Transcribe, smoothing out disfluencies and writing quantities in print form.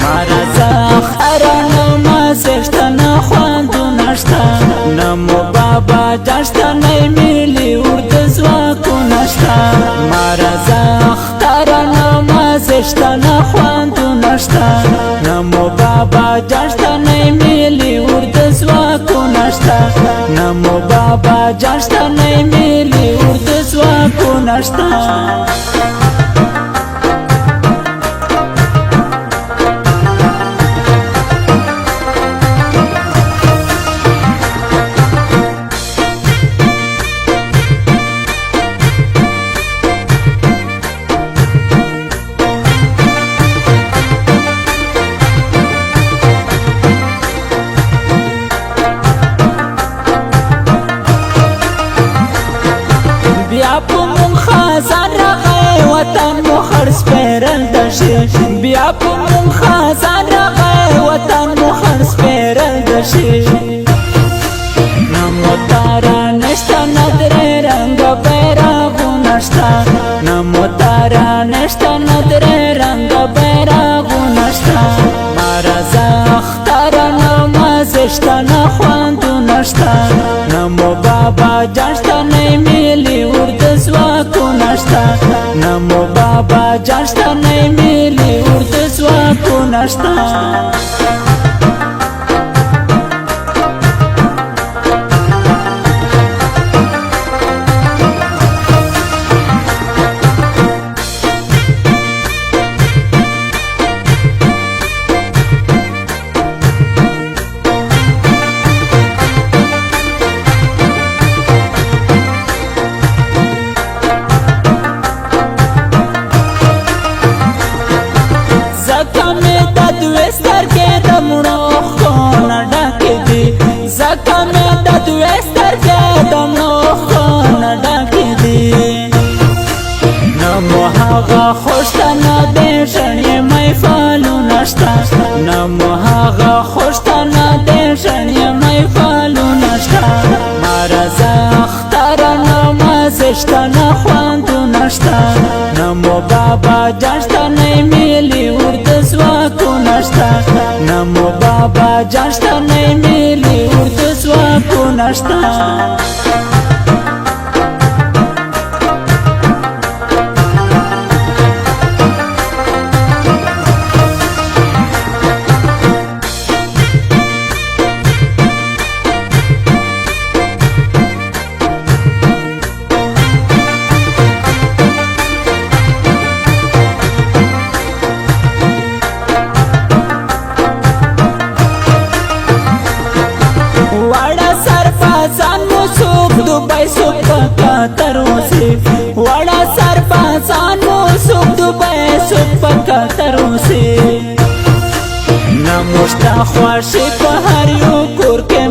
مرزا خرانو مازشتنا خواندو نشتا نمو بابا جشتنای میلی ورد زواکو نشتا مرزا خرانو مازشتنا خواندو نشتا نمو بابا جشتنای میلی ورد زواکو نشتا نمو بابا جشتنای میلی ورد زواکو نشتا بیا په مون خزان راغی وطن مو خرڅ پیرل دشي بیا په مون خزان راغی وطن مو خرڅ پیرل دشي نمو تارا نشتا ندر رنگ بیراغو نشتا نمو تارا نشتا ندر رنگ بیراغو نشتا مرزا اختارا نمازشتا نخواندو نشتا نمو بابا جانشتا نیمیلی ورد زواکو نشتا نمو بابا جانشتا نیمیلی ورد زواکو نشتا زکا می د دوی سترګې د مخ نه ډکې دي نمو هغه خوشتنه د ژړې محفلونه شته نمو هغه خوشتنه د ژړې محفلونه شته مرزا اختره نمازشتنه خوندونه شته نمو بابا جانشتنه میلی ورد زواکونه شته نمو بابا جانشتنه میلی ورد زواکونه شته दुबई सुख कतर से वड़ा सरपंचान सुख दुबई सुख कतर से नमुष्टा ख्वाशी पहाड़ियों कुर के